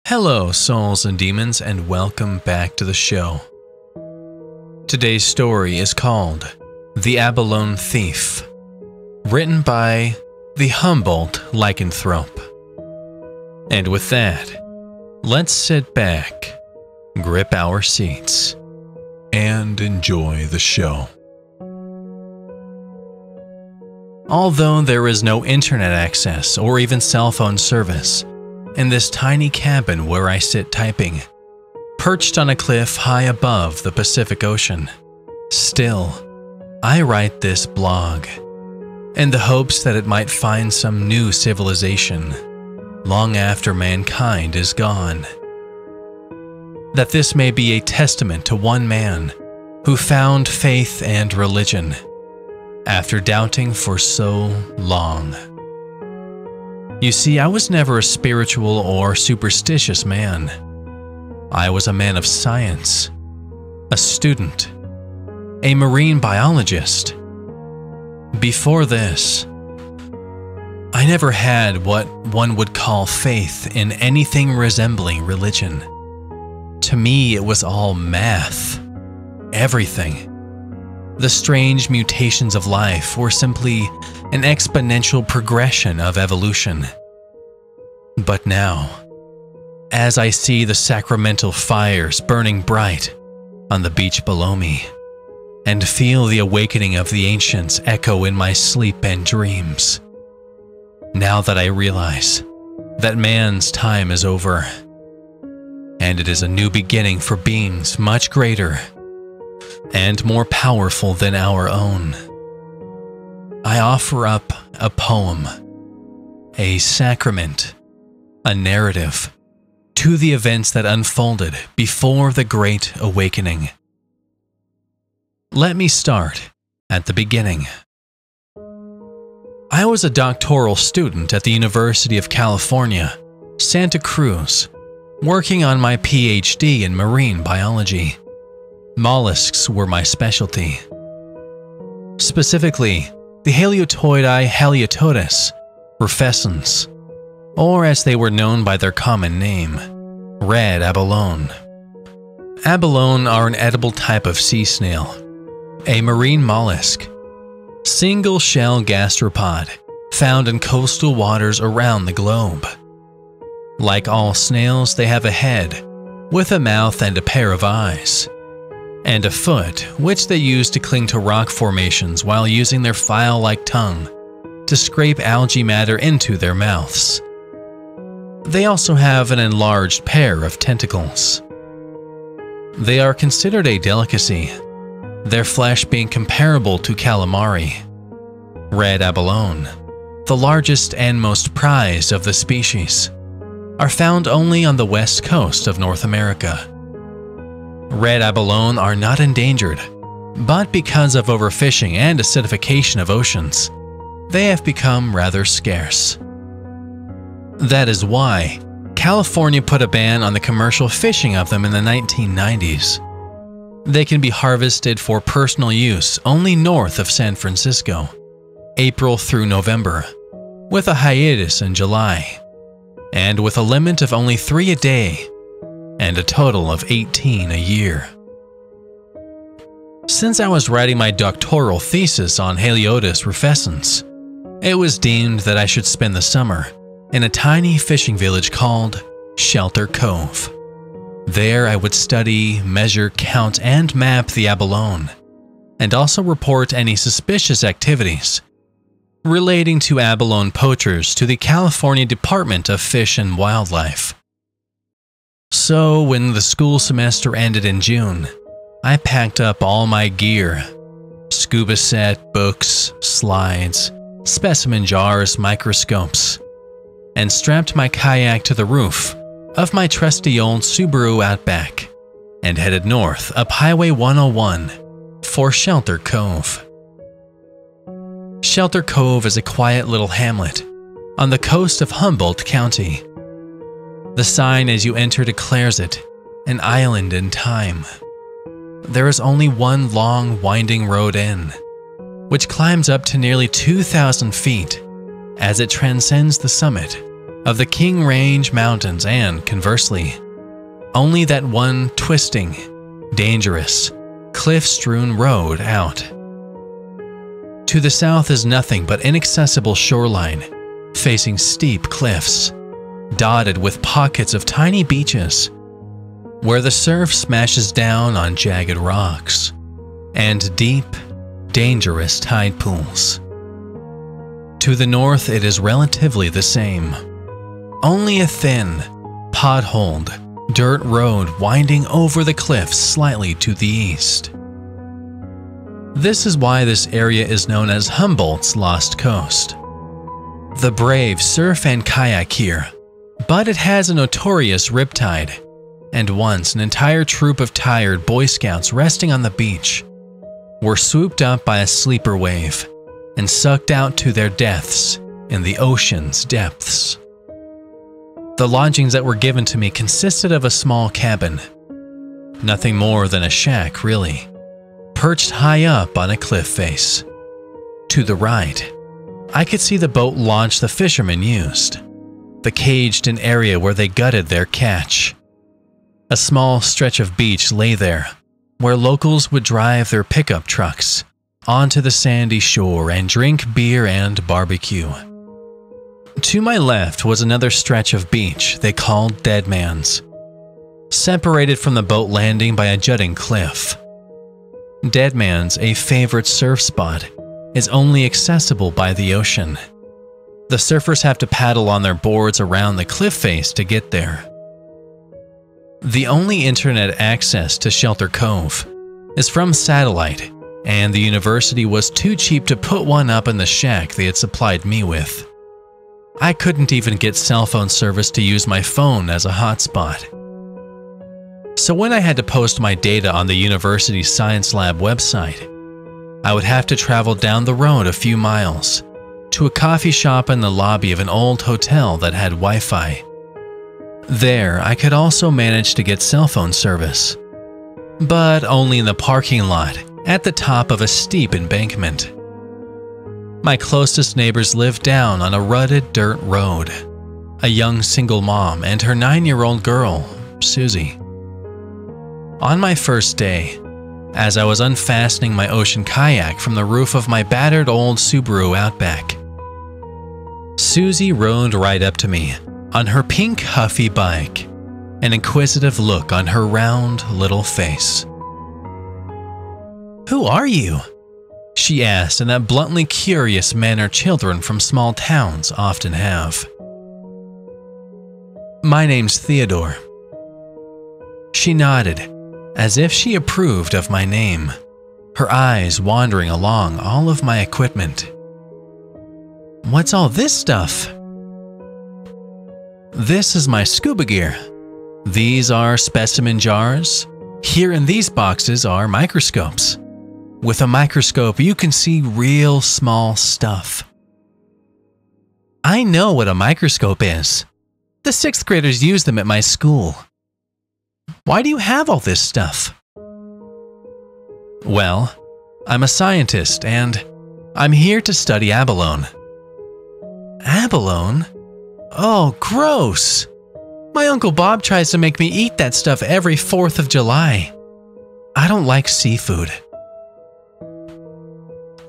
Hello, souls and demons, and welcome back to the show. Today's story is called The Abalone Thief, written by the Humboldt lycanthrope. And with that, let's sit back, grip our seats, and enjoy the show. Although there is no internet access or even cell phone service in this tiny cabin where I sit typing, perched on a cliff high above the Pacific Ocean, still, I write this blog in the hopes that it might find some new civilization long after mankind is gone. That this may be a testament to one man who found faith and religion after doubting for so long. You see, I was never a spiritual or superstitious man. I was a man of science, a student, a marine biologist. Before this, I never had what one would call faith in anything resembling religion. To me, it was all math, everything. The strange mutations of life were simply an exponential progression of evolution. But now, as I see the sacramental fires burning bright on the beach below me, and feel the awakening of the ancients echo in my sleep and dreams, now that I realize that man's time is over, and it is a new beginning for beings much greater and more powerful than our own, I offer up a poem, a sacrament, a narrative to the events that unfolded before the Great Awakening. Let me start at the beginning. I was a doctoral student at the University of California, Santa Cruz, working on my PhD in marine biology. Mollusks were my specialty. Specifically, the Haliotoidae Halietotus rufescens, or as they were known by their common name, red abalone. Abalone are an edible type of sea snail, a marine mollusk, single-shell gastropod found in coastal waters around the globe. Like all snails, they have a head with a mouth and a pair of eyes, and a foot which they use to cling to rock formations while using their file-like tongue to scrape algae matter into their mouths. They also have an enlarged pair of tentacles. They are considered a delicacy, their flesh being comparable to calamari. Red abalone, the largest and most prized of the species, are found only on the west coast of North America. Red abalone are not endangered, but because of overfishing and acidification of oceans, they have become rather scarce. That is why California put a ban on the commercial fishing of them in the 1990s. They can be harvested for personal use only north of San Francisco, April through November, with a hiatus in July, and with a limit of only 3 a day, and a total of 18 a year. Since I was writing my doctoral thesis on Haliotus rufescens, it was deemed that I should spend the summer in a tiny fishing village called Shelter Cove. There I would study, measure, count, and map the abalone, and also report any suspicious activities relating to abalone poachers to the California Department of Fish and Wildlife. So when the school semester ended in June, I packed up all my gear: scuba set, books, slides, specimen jars, microscopes, and strapped my kayak to the roof of my trusty old Subaru Outback and headed north up Highway 101 for Shelter Cove. Shelter Cove is a quiet little hamlet on the coast of Humboldt County. The sign as you enter declares it an island in time. There is only one long, winding road in, which climbs up to nearly 2,000 feet as it transcends the summit of the King Range Mountains and, conversely, only that one twisting, dangerous, cliff-strewn road out. To the south is nothing but inaccessible shoreline, facing steep cliffs, dotted with pockets of tiny beaches, where the surf smashes down on jagged rocks, and deep, dangerous tide pools. To the north it is relatively the same, only a thin, potholed, dirt road winding over the cliffs slightly to the east. This is why this area is known as Humboldt's Lost Coast. The brave surf and kayak here, but it has a notorious riptide, and once an entire troop of tired Boy Scouts resting on the beach were swooped up by a sleeper wave and sucked out to their deaths in the ocean's depths. The lodgings that were given to me consisted of a small cabin, nothing more than a shack really, perched high up on a cliff face. To the right, I could see the boat launch the fishermen used, the caged-in area where they gutted their catch. A small stretch of beach lay there, where locals would drive their pickup trucks onto the sandy shore and drink beer and barbecue. To my left was another stretch of beach they called Dead Man's, separated from the boat landing by a jutting cliff. Dead Man's, a favorite surf spot, is only accessible by the ocean. The surfers have to paddle on their boards around the cliff face to get there. The only internet access to Shelter Cove is from satellite, and the university was too cheap to put one up in the shack they had supplied me with. I couldn't even get cell phone service to use my phone as a hotspot. So when I had to post my data on the university's science lab website, I would have to travel down the road a few miles to a coffee shop in the lobby of an old hotel that had Wi-Fi. There, I could also manage to get cell phone service, but only in the parking lot at the top of a steep embankment. My closest neighbors lived down on a rutted dirt road, a young single mom and her 9-year-old girl, Susie. On my first day, as I was unfastening my ocean kayak from the roof of my battered old Subaru Outback, Susie rode right up to me on her pink Huffy bike, an inquisitive look on her round little face. "Who are you?" she asked in that bluntly curious manner children from small towns often have. "My name's Theodore." She nodded, as if she approved of my name, her eyes wandering along all of my equipment. "What's all this stuff?" "This is my scuba gear. These are specimen jars. Here in these boxes are microscopes. With a microscope, you can see real small stuff." "I know what a microscope is. The 6th graders use them at my school." "Why do you have all this stuff?" "Well, I'm a scientist and I'm here to study abalone." "Abalone? Oh, gross! My Uncle Bob tries to make me eat that stuff every 4th of July. I don't like seafood."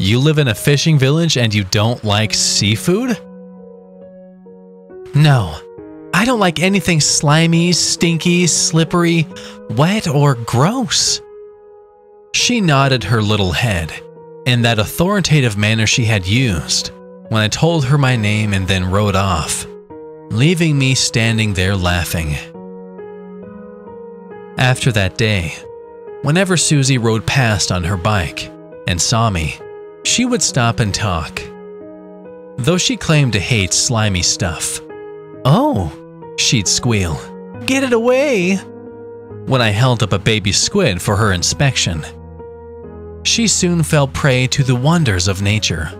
"You live in a fishing village and you don't like seafood?" "No, I don't like anything slimy, stinky, slippery, wet, or gross." She nodded her little head in that authoritative manner she had used when I told her my name and then rode off, leaving me standing there laughing. After that day, whenever Susie rode past on her bike and saw me, she would stop and talk. Though she claimed to hate slimy stuff. "Oh," she'd squeal, "get it away," when I held up a baby squid for her inspection. She soon fell prey to the wonders of nature,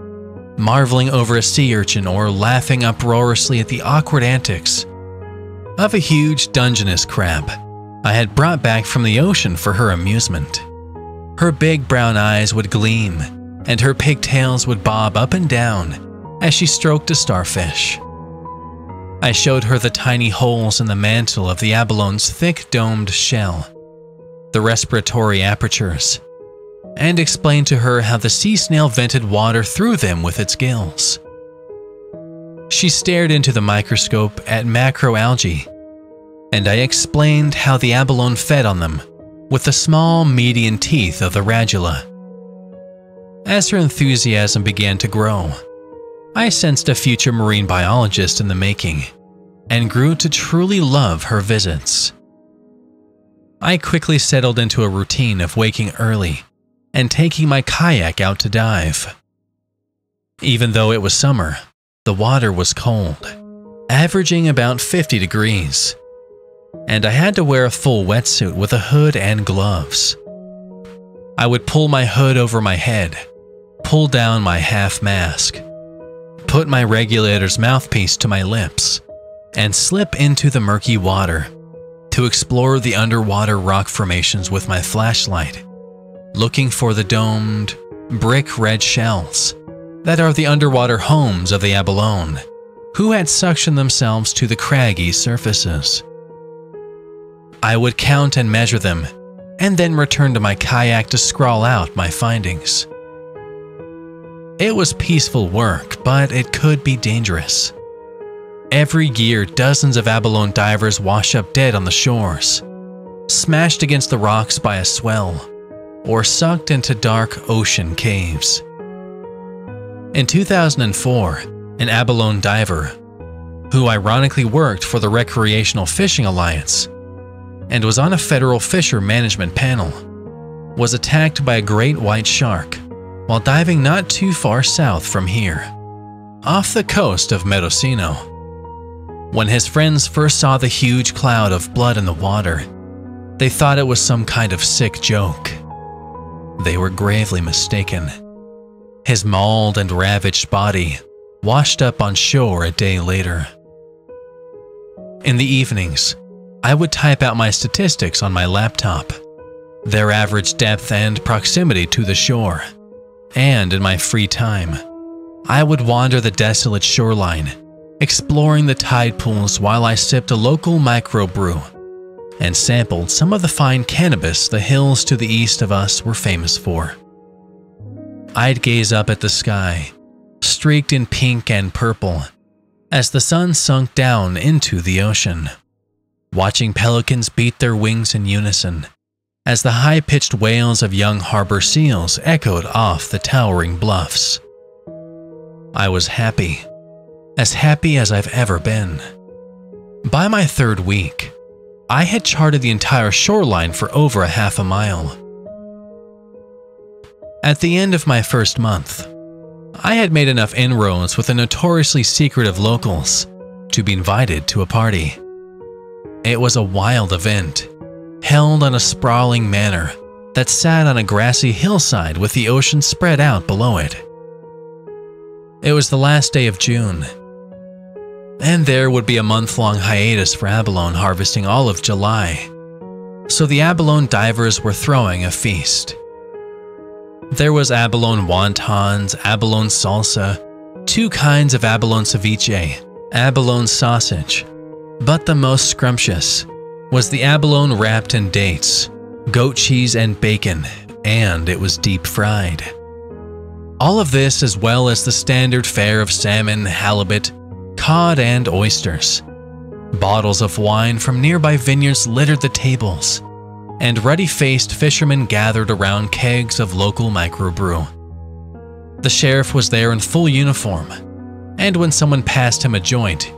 marveling over a sea urchin or laughing uproariously at the awkward antics of a huge Dungeness crab I had brought back from the ocean for her amusement. Her big brown eyes would gleam, and her pigtails would bob up and down as she stroked a starfish. I showed her the tiny holes in the mantle of the abalone's thick domed shell, the respiratory apertures, and explained to her how the sea snail vented water through them with its gills. She stared into the microscope at macroalgae, and I explained how the abalone fed on them with the small median teeth of the radula. As her enthusiasm began to grow, I sensed a future marine biologist in the making and grew to truly love her visits. I quickly settled into a routine of waking early and taking my kayak out to dive. Even though it was summer, the water was cold, averaging about 50 degrees, and I had to wear a full wetsuit with a hood and gloves. I would pull my hood over my head, pull down my half mask, put my regulator's mouthpiece to my lips, and slip into the murky water to explore the underwater rock formations with my flashlight, looking for the domed, brick-red shells that are the underwater homes of the abalone, who had suctioned themselves to the craggy surfaces. I would count and measure them, and then return to my kayak to scrawl out my findings. It was peaceful work, but it could be dangerous. Every year, dozens of abalone divers wash up dead on the shores, smashed against the rocks by a swell, or sucked into dark ocean caves. In 2004, an abalone diver, who ironically worked for the Recreational Fishing Alliance and was on a federal fisher management panel, was attacked by a great white shark while diving not too far south from here, off the coast of Mendocino. When his friends first saw the huge cloud of blood in the water, they thought it was some kind of sick joke. They were gravely mistaken. His mauled and ravaged body washed up on shore a day later. In the evenings, I would type out my statistics on my laptop, their average depth and proximity to the shore, and in my free time, I would wander the desolate shoreline, exploring the tide pools while I sipped a local microbrew and sampled some of the fine cannabis the hills to the east of us were famous for. I'd gaze up at the sky, streaked in pink and purple, as the sun sunk down into the ocean, watching pelicans beat their wings in unison as the high-pitched wails of young harbor seals echoed off the towering bluffs. I was happy as I've ever been. By my third week, I had charted the entire shoreline for over a half a mile. At the end of my first month, I had made enough inroads with the notoriously secretive locals to be invited to a party. It was a wild event, held on a sprawling manor that sat on a grassy hillside with the ocean spread out below it. It was the last day of June, and there would be a month-long hiatus for abalone harvesting all of July, so the abalone divers were throwing a feast. There was abalone wontons, abalone salsa, 2 kinds of abalone ceviche, abalone sausage, but the most scrumptious was the abalone wrapped in dates, goat cheese and bacon, and it was deep fried. All of this as well as the standard fare of salmon, halibut, cod, and oysters. Bottles of wine from nearby vineyards littered the tables, and ruddy-faced fishermen gathered around kegs of local microbrew. The sheriff was there in full uniform, and when someone passed him a joint,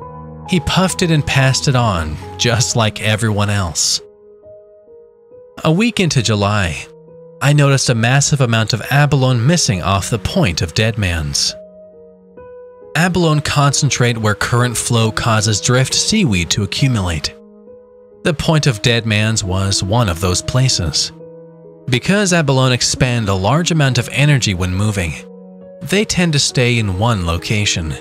he puffed it and passed it on, just like everyone else. A week into July, I noticed a massive amount of abalone missing off the Point of Dead Man's. Abalone concentrate where current flow causes drift seaweed to accumulate. The Point of Dead Man's was one of those places. Because abalone expend a large amount of energy when moving, they tend to stay in one location.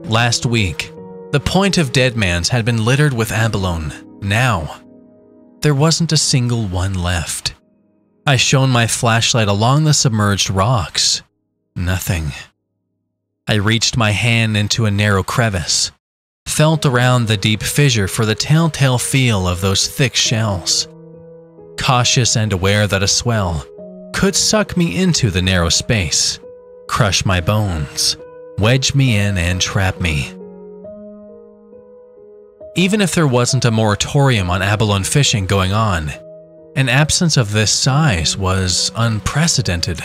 Last week, the Point of Dead Man's had been littered with abalone. Now, there wasn't a single one left. I shone my flashlight along the submerged rocks. Nothing. I reached my hand into a narrow crevice, felt around the deep fissure for the telltale feel of those thick shells, cautious and aware that a swell could suck me into the narrow space, crush my bones, wedge me in and trap me. Even if there wasn't a moratorium on abalone fishing going on, an absence of this size was unprecedented.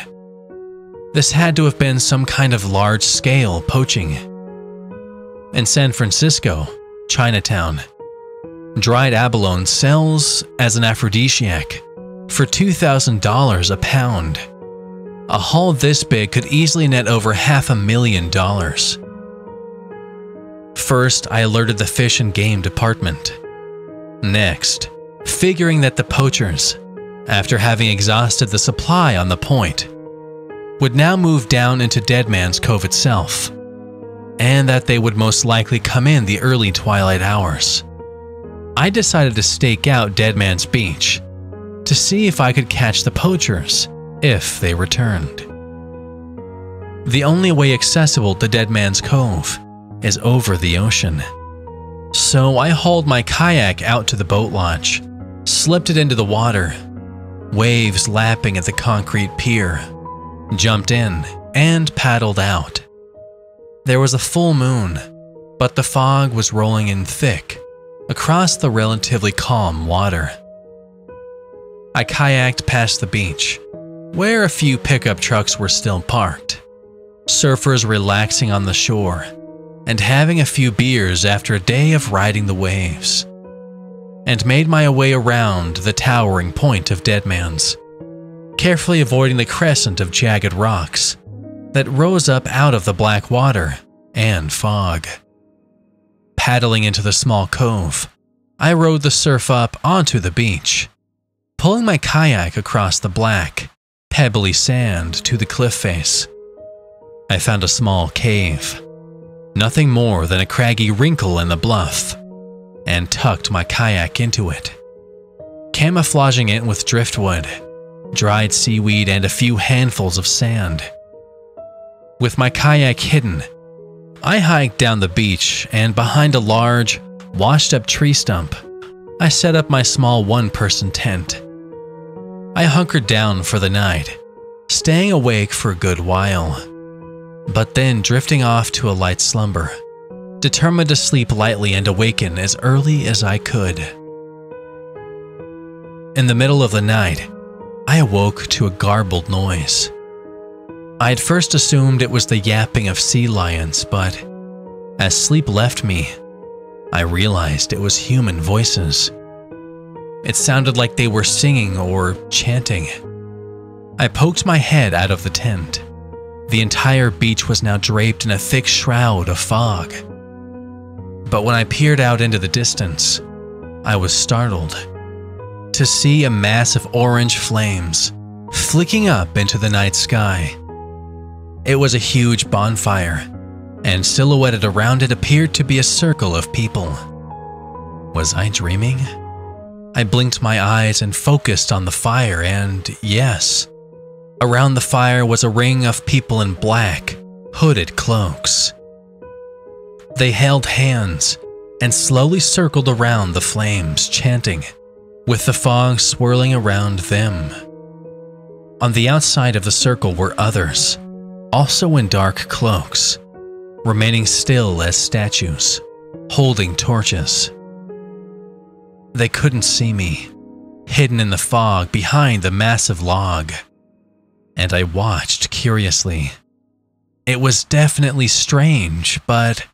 This had to have been some kind of large-scale poaching. In San Francisco, Chinatown, dried abalone sells as an aphrodisiac for $2,000 a pound. A haul this big could easily net over $500,000. First, I alerted the Fish and Game Department. Next, figuring that the poachers, after having exhausted the supply on the point, would now move down into Dead Man's Cove itself, and that they would most likely come in the early twilight hours, I decided to stake out Dead Man's Beach to see if I could catch the poachers if they returned. The only way accessible to Dead Man's Cove is over the ocean. So I hauled my kayak out to the boat launch, slipped it into the water, waves lapping at the concrete pier, jumped in, and paddled out. There was a full moon, but the fog was rolling in thick across the relatively calm water. I kayaked past the beach, where a few pickup trucks were still parked, surfers relaxing on the shore and having a few beers after a day of riding the waves, and made my way around the towering point of Dead Man's, carefully avoiding the crescent of jagged rocks that rose up out of the black water and fog. Paddling into the small cove, I rode the surf up onto the beach, pulling my kayak across the black, pebbly sand to the cliff face. I found a small cave, nothing more than a craggy wrinkle in the bluff, and tucked my kayak into it, camouflaging it with driftwood, dried seaweed, and a few handfuls of sand. With my kayak hidden, I hiked down the beach, and behind a large, washed-up tree stump, I set up my small one-person tent. I hunkered down for the night, staying awake for a good while, but then drifting off to a light slumber, determined to sleep lightly and awaken as early as I could. In the middle of the night, I awoke to a garbled noise. I had first assumed it was the yapping of sea lions, but as sleep left me, I realized it was human voices. It sounded like they were singing or chanting. I poked my head out of the tent. The entire beach was now draped in a thick shroud of fog. But when I peered out into the distance, I was startled to see a mass of orange flames flicking up into the night sky. It was a huge bonfire, and silhouetted around it appeared to be a circle of people. Was I dreaming? I blinked my eyes and focused on the fire, and yes, around the fire was a ring of people in black, hooded cloaks. They held hands and slowly circled around the flames, chanting, with the fog swirling around them. On the outside of the circle were others, also in dark cloaks, remaining still as statues, holding torches. They couldn't see me, hidden in the fog behind the massive log, and I watched curiously. It was definitely strange, but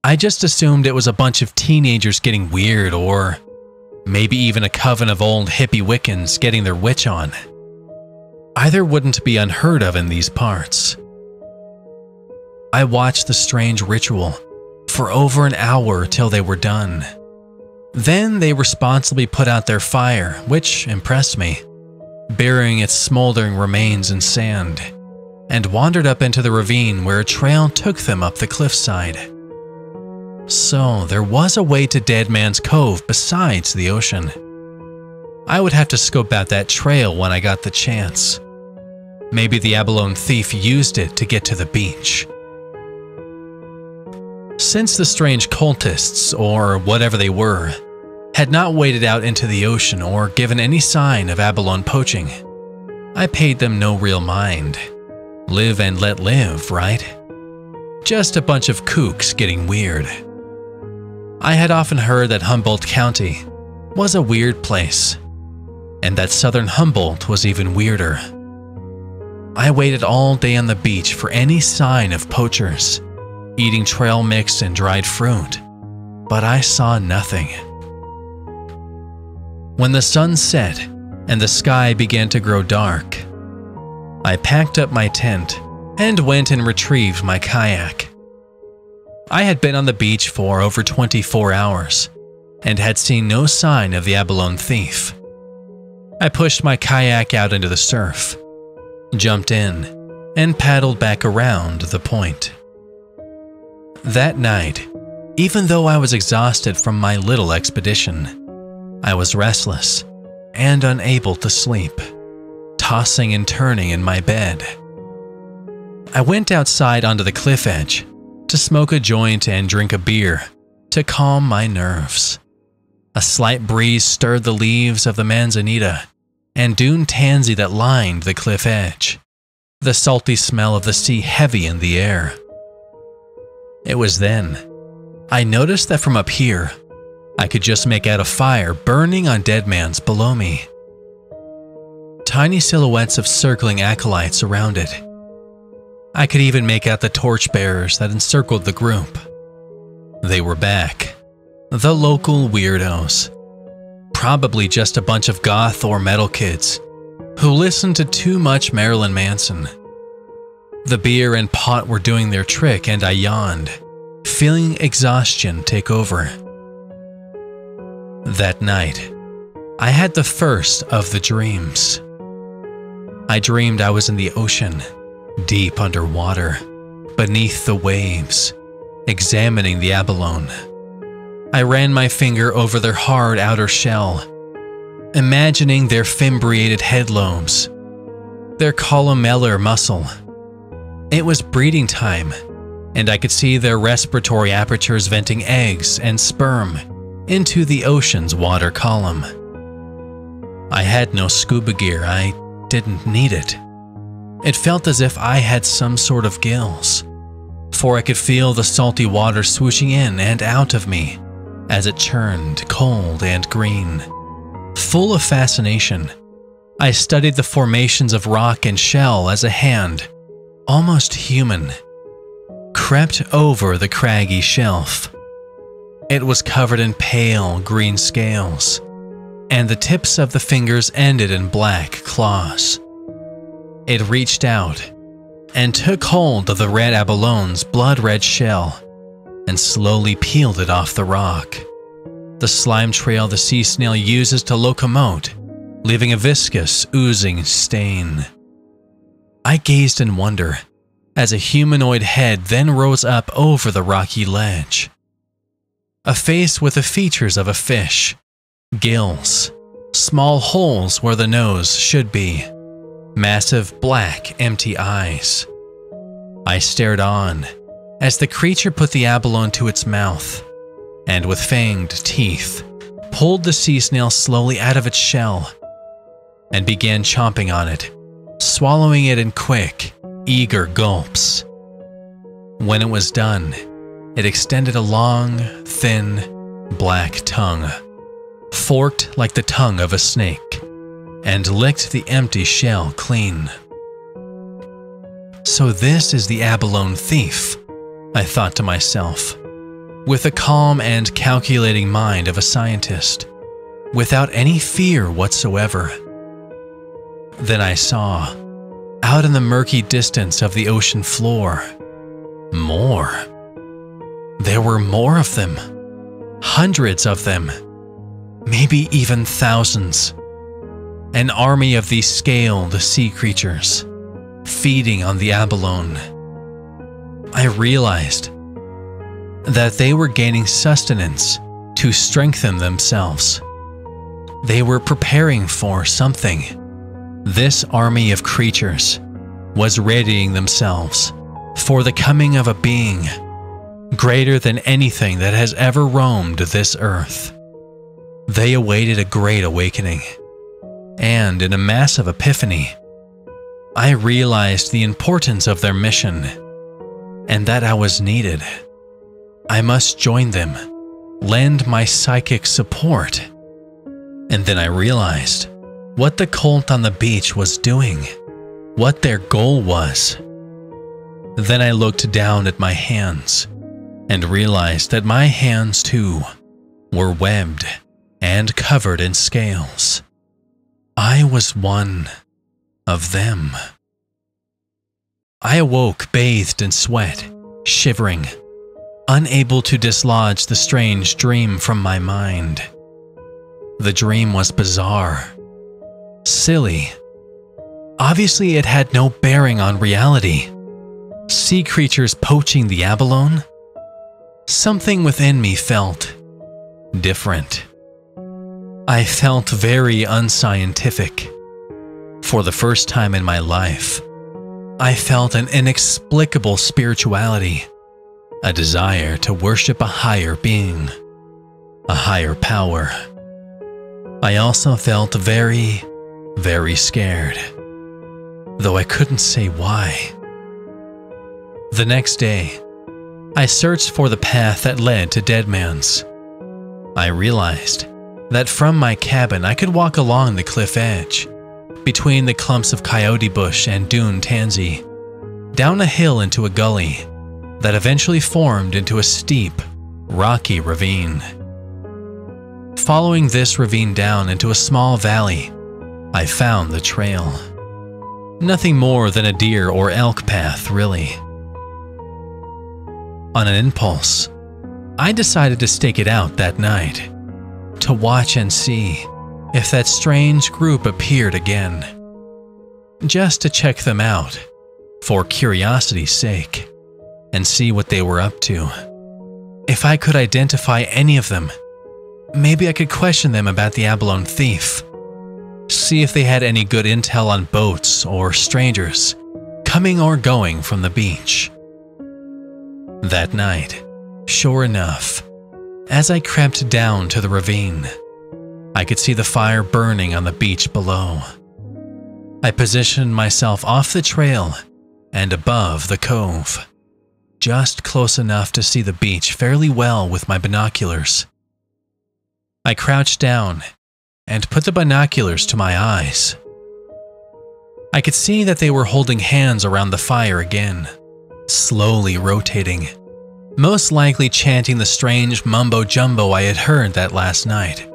I just assumed it was a bunch of teenagers getting weird, or maybe even a coven of old hippie Wiccans getting their witch on. Either wouldn't be unheard of in these parts. I watched the strange ritual for over an hour till they were done. Then they responsibly put out their fire, which impressed me, burying its smoldering remains in sand, and wandered up into the ravine where a trail took them up the cliffside. So there was a way to Dead Man's Cove besides the ocean. I would have to scope out that trail when I got the chance. Maybe the abalone thief used it to get to the beach. Since the strange cultists, or whatever they were, had not waded out into the ocean or given any sign of abalone poaching, I paid them no real mind. Live and let live, right? Just a bunch of kooks getting weird. I had often heard that Humboldt County was a weird place, and that southern Humboldt was even weirder. I waited all day on the beach for any sign of poachers, eating trail mix and dried fruit, but I saw nothing. When the sun set and the sky began to grow dark, I packed up my tent and went and retrieved my kayak. I had been on the beach for over 24 hours and had seen no sign of the abalone thief. I pushed my kayak out into the surf, jumped in, and paddled back around the point. That night, even though I was exhausted from my little expedition, I was restless and unable to sleep, tossing and turning in my bed. I went outside onto the cliff edge to smoke a joint and drink a beer to calm my nerves. A slight breeze stirred the leaves of the manzanita and dune tansy that lined the cliff edge, the salty smell of the sea heavy in the air. It was then I noticed that from up here, I could just make out a fire burning on dead man's below me. Tiny silhouettes of circling acolytes around it. I could even make out the torchbearers that encircled the group. They were back. The local weirdos. Probably just a bunch of goth or metal kids who listened to too much Marilyn Manson. The beer and pot were doing their trick, and I yawned, feeling exhaustion take over. That night, I had the first of the dreams. I dreamed I was in the ocean, deep underwater, beneath the waves, examining the abalone. I ran my finger over their hard outer shell, imagining their fimbriated head lobes, their columellar muscle. It was breeding time, and I could see their respiratory apertures venting eggs and sperm into the ocean's water column. I had no scuba gear. I didn't need it. It felt as if I had some sort of gills, for I could feel the salty water swooshing in and out of me as it churned cold and green. Full of fascination, I studied the formations of rock and shell as a hand, almost human, crept over the craggy shelf. It was covered in pale green scales, and the tips of the fingers ended in black claws. It reached out and took hold of the red abalone's blood-red shell and slowly peeled it off the rock. The slime trail the sea snail uses to locomote, leaving a viscous, oozing stain. I gazed in wonder as a humanoid head then rose up over the rocky ledge. A face with the features of a fish, gills, small holes where the nose should be, massive black empty eyes. I stared on as the creature put the abalone to its mouth and with fanged teeth pulled the sea snail slowly out of its shell and began chomping on it, swallowing it in quick, eager gulps. When it was done, it extended a long, thin, black tongue, forked like the tongue of a snake, and licked the empty shell clean. So this is the abalone thief, I thought to myself, with the calm and calculating mind of a scientist, without any fear whatsoever. Then I saw, out in the murky distance of the ocean floor, more. There were more of them, hundreds of them, maybe even thousands. An army of these scaled sea creatures, feeding on the abalone. I realized that they were gaining sustenance to strengthen themselves. They were preparing for something. This army of creatures was readying themselves for the coming of a being greater than anything that has ever roamed this earth. They awaited a great awakening, and in a massive epiphany, I realized the importance of their mission, and that I was needed. I must join them, lend my psychic support. And then I realized what the cult on the beach was doing, what their goal was. Then I looked down at my hands and realized that my hands too were webbed and covered in scales. I was one of them. I awoke bathed in sweat, shivering, unable to dislodge the strange dream from my mind. The dream was bizarre, silly. Obviously, it had no bearing on reality. Sea creatures poaching the abalone? Something within me felt different. I felt very unscientific. For the first time in my life, I felt an inexplicable spirituality, a desire to worship a higher being, a higher power. I also felt very, very scared, though I couldn't say why. The next day, I searched for the path that led to Deadman's. I realized that from my cabin I could walk along the cliff edge, between the clumps of coyote bush and dune tansy, down a hill into a gully that eventually formed into a steep, rocky ravine. Following this ravine down into a small valley, I found the trail. Nothing more than a deer or elk path, really. On an impulse, I decided to stake it out that night, to watch and see if that strange group appeared again. Just to check them out, for curiosity's sake, and see what they were up to. If I could identify any of them, maybe I could question them about the abalone thief. See if they had any good intel on boats or strangers coming or going from the beach. That night, sure enough, as I crept down to the ravine, I could see the fire burning on the beach below. I positioned myself off the trail and above the cove, just close enough to see the beach fairly well with my binoculars. I crouched down and put the binoculars to my eyes. I could see that they were holding hands around the fire again, slowly rotating, most likely chanting the strange mumbo-jumbo I had heard that last night.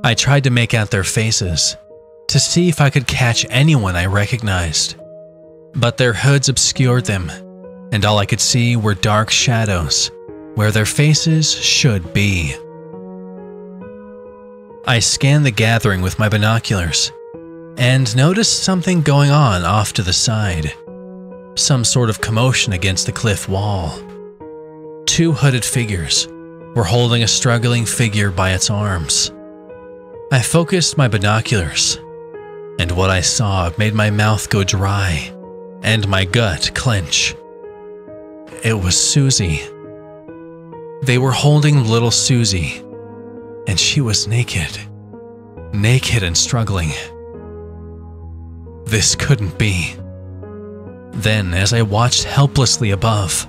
I tried to make out their faces, to see if I could catch anyone I recognized, but their hoods obscured them, and all I could see were dark shadows where their faces should be. I scanned the gathering with my binoculars, and noticed something going on off to the side. Some sort of commotion against the cliff wall. Two hooded figures were holding a struggling figure by its arms. I focused my binoculars, and what I saw made my mouth go dry and my gut clench. It was Susie. They were holding little Susie, and she was naked. Naked and struggling. This couldn't be. Then, as I watched helplessly above,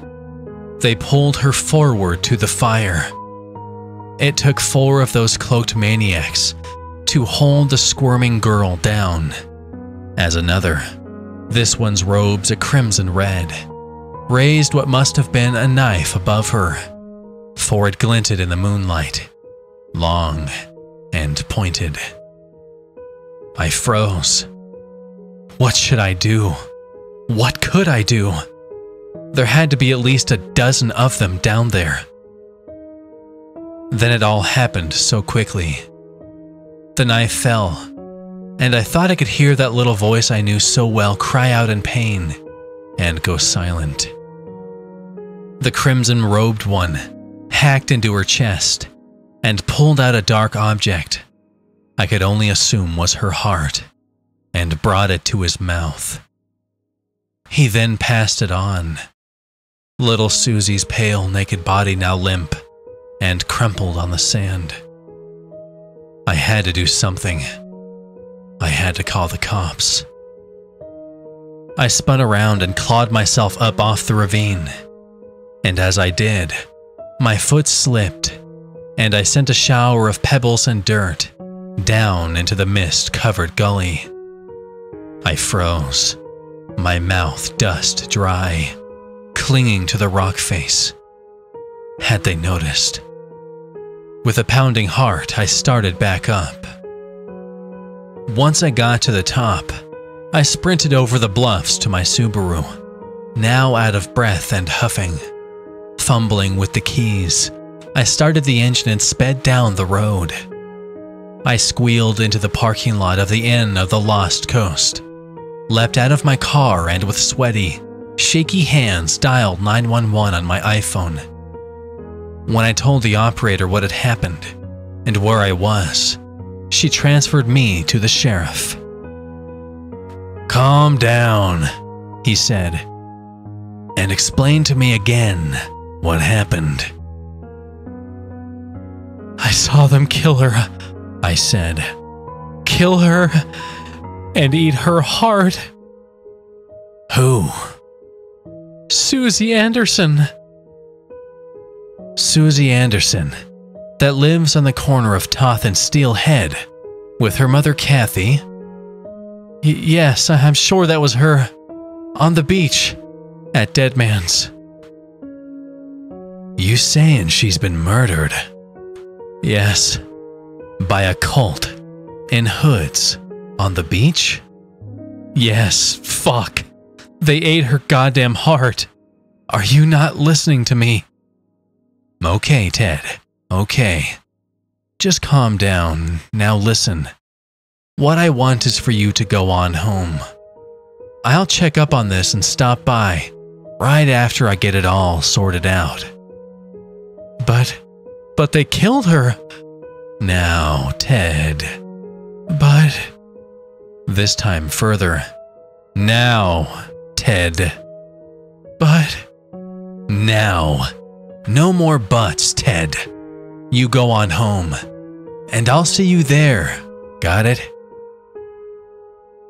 they pulled her forward to the fire. It took 4 of those cloaked maniacs to hold the squirming girl down, as another, this one's robes a crimson red, raised what must have been a knife above her, for it glinted in the moonlight, long and pointed. I froze. What should I do? What could I do? There had to be at least a dozen of them down there. Then it all happened so quickly. The knife fell, and I thought I could hear that little voice I knew so well cry out in pain and go silent. The crimson-robed one hacked into her chest and pulled out a dark object I could only assume was her heart, and brought it to his mouth. He then passed it on. Little Susie's pale, naked body now limp and crumpled on the sand. I had to do something. I had to call the cops. I spun around and clawed myself up off the ravine. And as I did, my foot slipped, and I sent a shower of pebbles and dirt down into the mist-covered gully. I froze, my mouth dust dry, clinging to the rock face. Had they noticed? With a pounding heart, I started back up. Once I got to the top, I sprinted over the bluffs to my Subaru, now out of breath and huffing. Fumbling with the keys, I started the engine and sped down the road. I squealed into the parking lot of the Inn of the Lost Coast, leapt out of my car and with sweaty, shaky hands dialed 911 on my iPhone. When I told the operator what had happened and where I was, she transferred me to the sheriff. "Calm down," he said, "and explain to me again what happened." "I saw them kill her," I said. "Kill her and eat her heart." "Who?" "Susie Anderson." Susie Anderson, that lives on the corner of Toth and Steel Head, with her mother Kathy. Yes, I'm sure that was her. On the beach, at Dead Man's. "You saying she's been murdered?" "Yes, by a cult, in hoods, on the beach?" "Yes, fuck. They ate her goddamn heart. Are you not listening to me?" "Okay, Ted, okay. Just calm down. Now listen. What I want is for you to go on home. I'll check up on this and stop by right after I get it all sorted out." But they killed her." "Now, Ted. But..." This time further. "Now, Ted. But..." "Now. No more buts, Ted. You go on home, and I'll see you there. Got it?"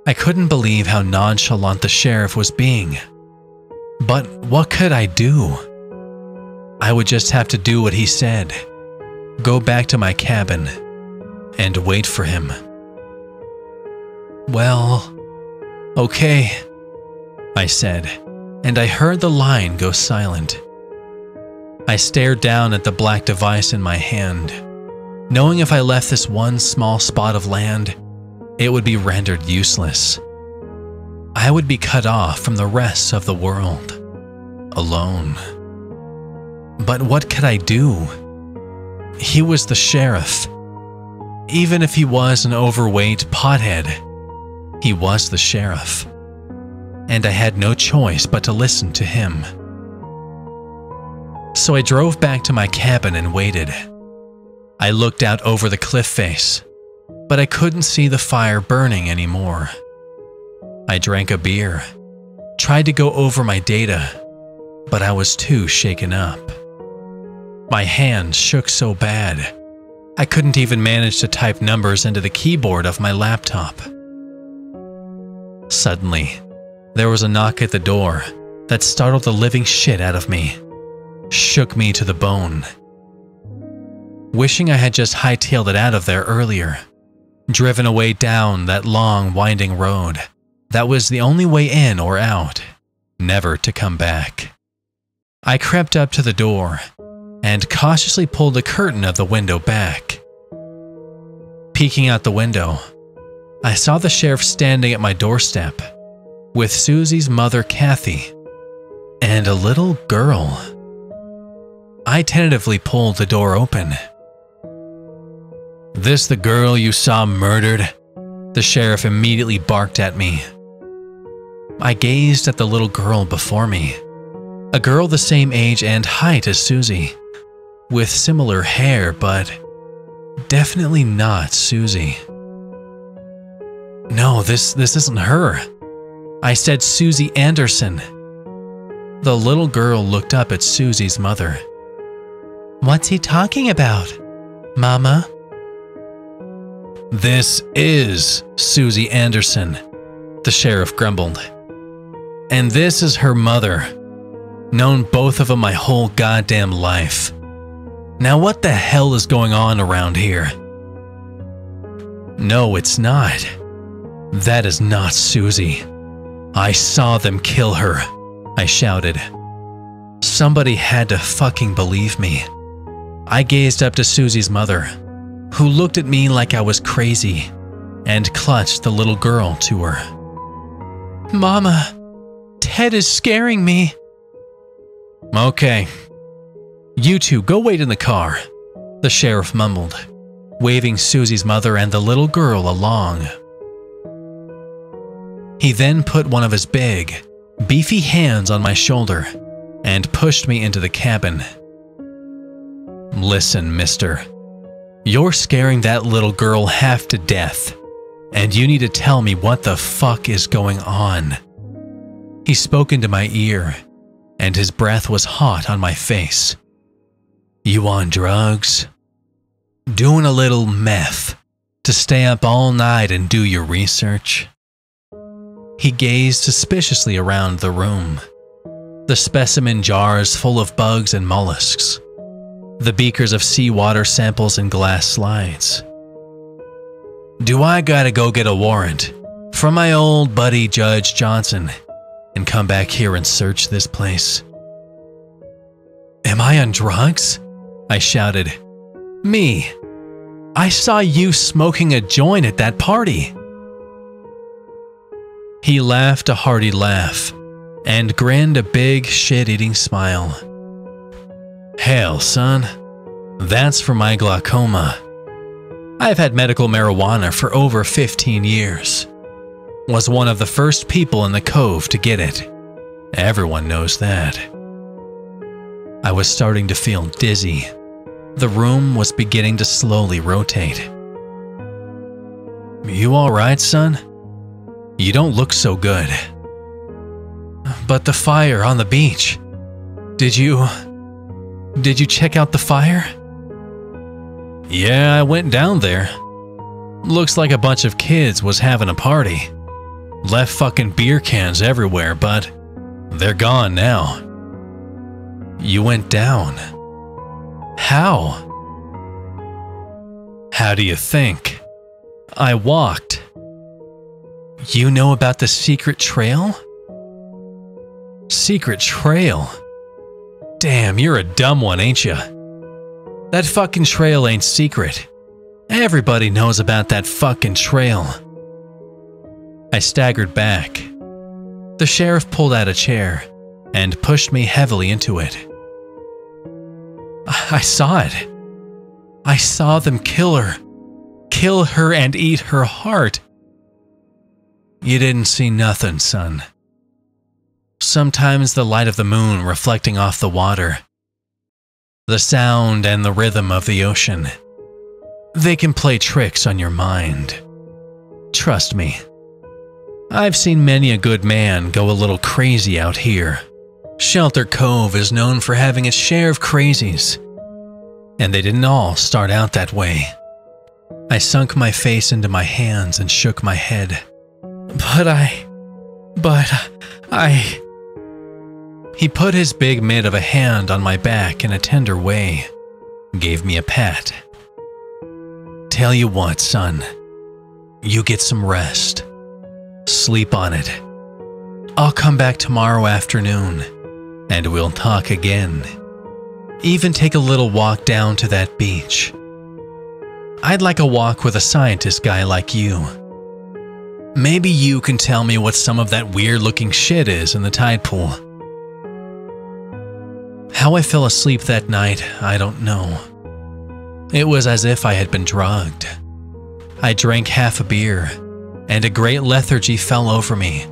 I couldn't believe how nonchalant the sheriff was being. But what could I do? I would just have to do what he said. Go back to my cabin and wait for him. "Well, okay," I said, and I heard the line go silent. I stared down at the black device in my hand, knowing if I left this one small spot of land, it would be rendered useless. I would be cut off from the rest of the world, alone. But what could I do? He was the sheriff. Even if he was an overweight pothead, he was the sheriff. And I had no choice but to listen to him. So I drove back to my cabin and waited. I looked out over the cliff face, but I couldn't see the fire burning anymore. I drank a beer, tried to go over my data, but I was too shaken up. My hands shook so bad, I couldn't even manage to type numbers into the keyboard of my laptop. Suddenly, there was a knock at the door that startled the living shit out of me. Shook me to the bone. Wishing I had just hightailed it out of there earlier, driven away down that long, winding road that was the only way in or out, never to come back. I crept up to the door and cautiously pulled the curtain of the window back. Peeking out the window, I saw the sheriff standing at my doorstep with Susie's mother Kathy and a little girl. I tentatively pulled the door open. "This the girl you saw murdered?" The sheriff immediately barked at me. I gazed at the little girl before me, a girl the same age and height as Susie, with similar hair, but definitely not Susie. "No, this isn't her. I said Susie Anderson." The little girl looked up at Susie's mother. "What's he talking about, Mama?" "This is Susie Anderson," the sheriff grumbled. "And this is her mother. Known both of them my whole goddamn life. Now what the hell is going on around here?" "No, it's not. That is not Susie. I saw them kill her," I shouted. Somebody had to fucking believe me. I gazed up to Susie's mother, who looked at me like I was crazy, and clutched the little girl to her. "Mama, Ted is scaring me." "Okay. You two go wait in the car," the sheriff mumbled, waving Susie's mother and the little girl along. He then put one of his big, beefy hands on my shoulder and pushed me into the cabin. "Listen, mister. You're scaring that little girl half to death, and you need to tell me what the fuck is going on." He spoke into my ear, and his breath was hot on my face. "You on drugs? Doing a little meth to stay up all night and do your research?" He gazed suspiciously around the room. The specimen jars full of bugs and mollusks. The beakers of seawater samples and glass slides. "Do I gotta go get a warrant from my old buddy Judge Johnson and come back here and search this place?" "Am I on drugs?" I shouted. "Me? I saw you smoking a joint at that party." He laughed a hearty laugh and grinned a big shit-eating smile. "Hell, son, that's for my glaucoma. I've had medical marijuana for over 15 years. Was one of the first people in the cove to get it. Everyone knows that." I was starting to feel dizzy. The room was beginning to slowly rotate. "You all right, son? You don't look so good." "But the fire on the beach. Did you check out the fire?" "Yeah, I went down there. Looks like a bunch of kids was having a party. Left fucking beer cans everywhere, but they're gone now." "You went down? How?" "How do you think? I walked." "You know about the secret trail?" "Secret trail? Damn, you're a dumb one, ain't ya? That fucking trail ain't secret. Everybody knows about that fucking trail." I staggered back. The sheriff pulled out a chair and pushed me heavily into it. "I saw it. I saw them kill her and eat her heart." "You didn't see nothing, son. Sometimes the light of the moon reflecting off the water, the sound and the rhythm of the ocean, they can play tricks on your mind. Trust me. I've seen many a good man go a little crazy out here. Shelter Cove is known for having its share of crazies, and they didn't all start out that way." I sunk my face into my hands and shook my head. But I... He put his big mitt of a hand on my back in a tender way, gave me a pat. "Tell you what, son, you get some rest. Sleep on it. I'll come back tomorrow afternoon, and we'll talk again. Even take a little walk down to that beach. I'd like a walk with a scientist guy like you. Maybe you can tell me what some of that weird-looking shit is in the tide pool." How I fell asleep that night, I don't know. It was as if I had been drugged. I drank half a beer, and a great lethargy fell over me,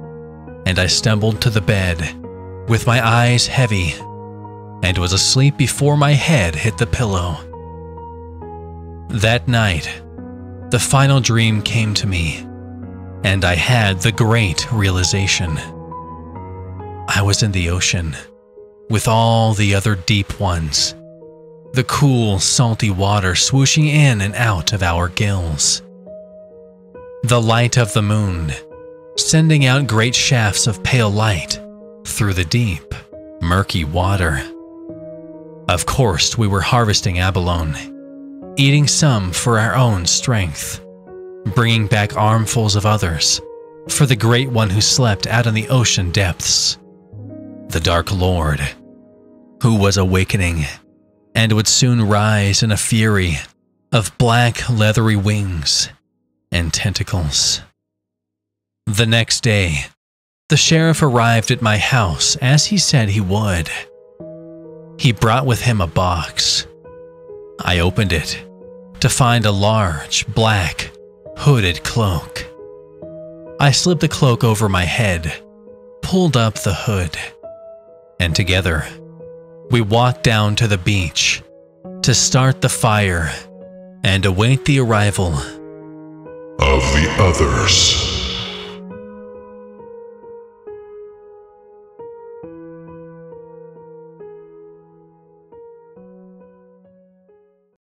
and I stumbled to the bed, with my eyes heavy, and was asleep before my head hit the pillow. That night, the final dream came to me, and I had the great realization. I was in the ocean, with all the other deep ones. The cool, salty water swooshing in and out of our gills. The light of the moon, sending out great shafts of pale light through the deep, murky water. Of course, we were harvesting abalone, eating some for our own strength, bringing back armfuls of others for the great one who slept out in the ocean depths, the Dark Lord, who was awakening and would soon rise in a fury of black leathery wings and tentacles. The next day, the sheriff arrived at my house as he said he would. He brought with him a box. I opened it to find a large, black, hooded cloak. I slipped the cloak over my head, pulled up the hood, and together, we walked down to the beach to start the fire and await the arrival of the others.